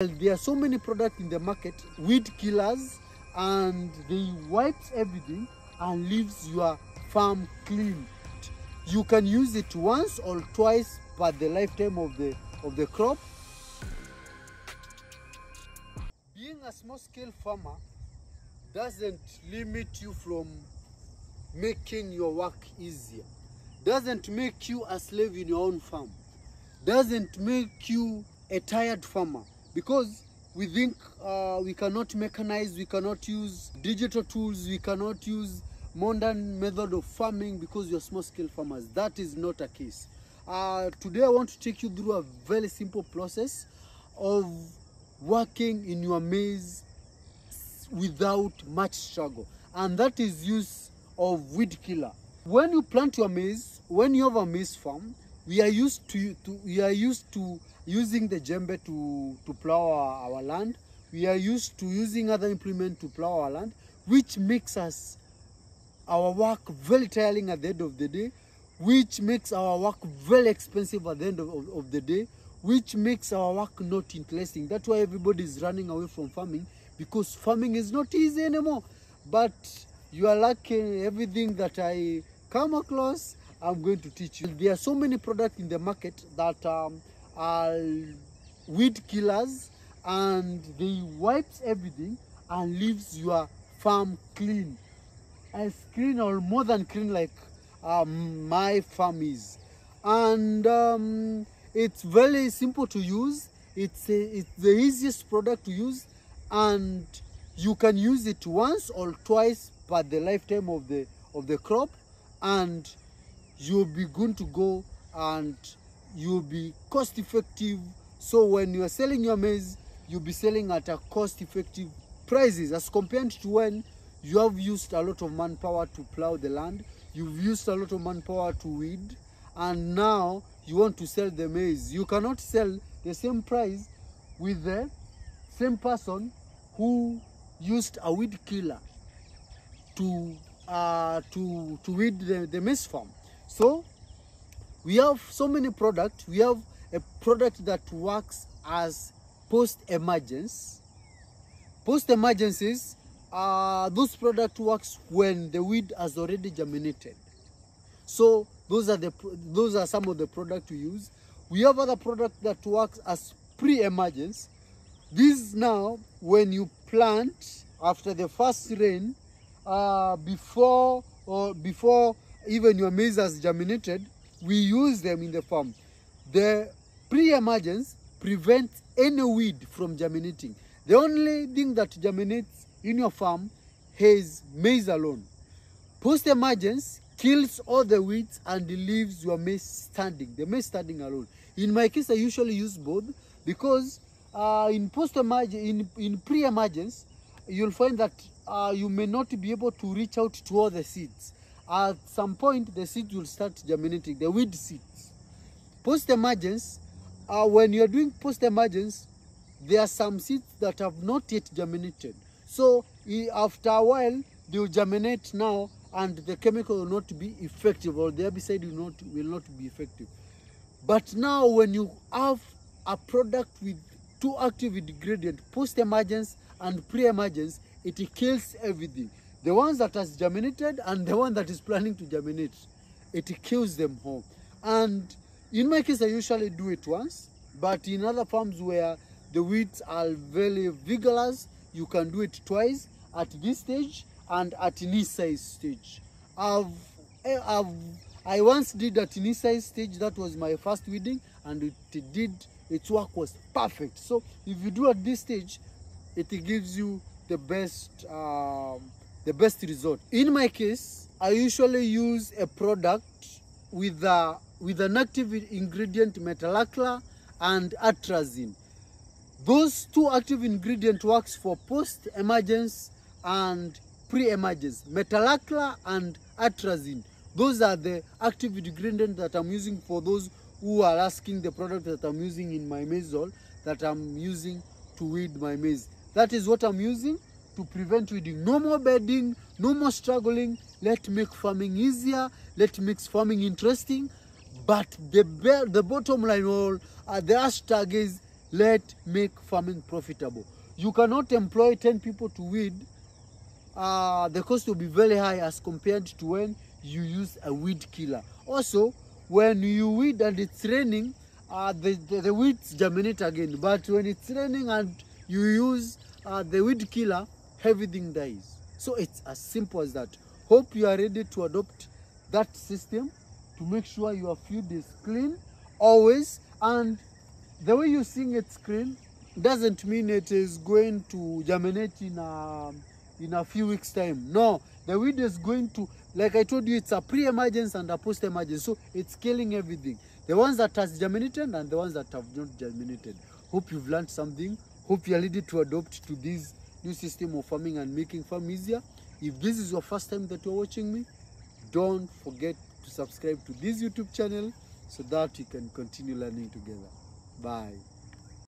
There are so many products in the market, weed killers, and they wipes everything and leaves your farm clean. You can use it once or twice per the lifetime of the crop. Being a small-scale farmer doesn't limit you from making your work easier. Doesn't make you a slave in your own farm. Doesn't make you a tired farmer. Because we think we cannot mechanize, we cannot use digital tools, we cannot use modern method of farming because you're small-scale farmers. That is not a case. Today I want to take you through a very simple process of working in your maize without much struggle, and that is use of weed killer. When you plant your maize, when you have a maize farm, we are used to using the djembe to plow our land. We are used to using other implements to plow our land, which makes our work very tiring at the end of the day, which makes our work very expensive at the end of the day, which makes our work not interesting. That's why everybody is running away from farming, because farming is not easy anymore. But you are lucky. Everything that I come across, I'm going to teach you. There are so many products in the market that are weed killers, and they wipes everything and leaves your farm clean, as clean or more than clean like my farm is. And it's very simple to use. It's the easiest product to use, and you can use it once or twice per the lifetime of the crop, and you'll be good to go, and you'll be cost effective. So when you are selling your maize, you'll be selling at a cost effective prices as compared to when you have used a lot of manpower to plow the land, you've used a lot of manpower to weed, and now you want to sell the maize. You cannot sell the same price with the same person who used a weed killer to weed the maize farm. So we have so many products. We have a product that works as post-emergence. Post-emergencies, those product works when the weed has already germinated. So those are some of the products we use. We have other product that works as pre-emergence. This now, when you plant after the first rain, before even your maize has germinated, we use them in the farm. The pre-emergence prevents any weed from germinating. The only thing that germinates in your farm is maize alone. Post-emergence kills all the weeds and leaves your maize standing, the maize standing alone. In my case, I usually use both, because in pre-emergence, you'll find that you may not be able to reach out to all the seeds. At some point, the seeds will start germinating, the weed seeds. Post-emergence, when you're doing post-emergence, there are some seeds that have not yet germinated. So after a while, they will germinate now, and the chemical will not be effective, or the herbicide will not be effective. But now when you have a product with two active ingredients, post-emergence and pre-emergence, it kills everything. The ones that has germinated and the one that is planning to germinate, it kills them all. And in my case, I usually do it once, but in other farms where the weeds are very vigorous, you can do it twice, at this stage and at this size stage. I once did at this size stage. That was my first weeding, and its work was perfect. So if you do at this stage, it gives you the best result. In my case, I usually use a product with an active ingredient, metolachlor and atrazine. Those two active ingredients works for post-emergence and pre-emergence. Metolachlor and atrazine, those are the active ingredients that I'm using for those who are asking the product that I'm using in my maize oil, that I'm using to weed my maize. That is what I'm using to prevent weeding. No more bedding, no more struggling. Let's make farming easier. Let's make farming interesting. But the bottom line, the hashtag is make farming profitable. You cannot employ 10 people to weed. The cost will be very high as compared to when you use a weed killer. Also, when you weed and it's raining, the weeds germinate again. But when it's raining and you use the weed killer, everything dies. So it's as simple as that. Hope you are ready to adopt that system to make sure your field is clean always. And the way you seeing it's clean doesn't mean it is going to germinate in a few weeks time. No, the weed is going to, like I told you, it's a pre-emergence and a post-emergence. So it's killing everything. The ones that has germinated and the ones that have not germinated. Hope you've learned something. Hope you are ready to adopt to this new system of farming and making farm easier. If this is your first time that you're watching me, don't forget to subscribe to this YouTube channel so that you can continue learning together. Bye.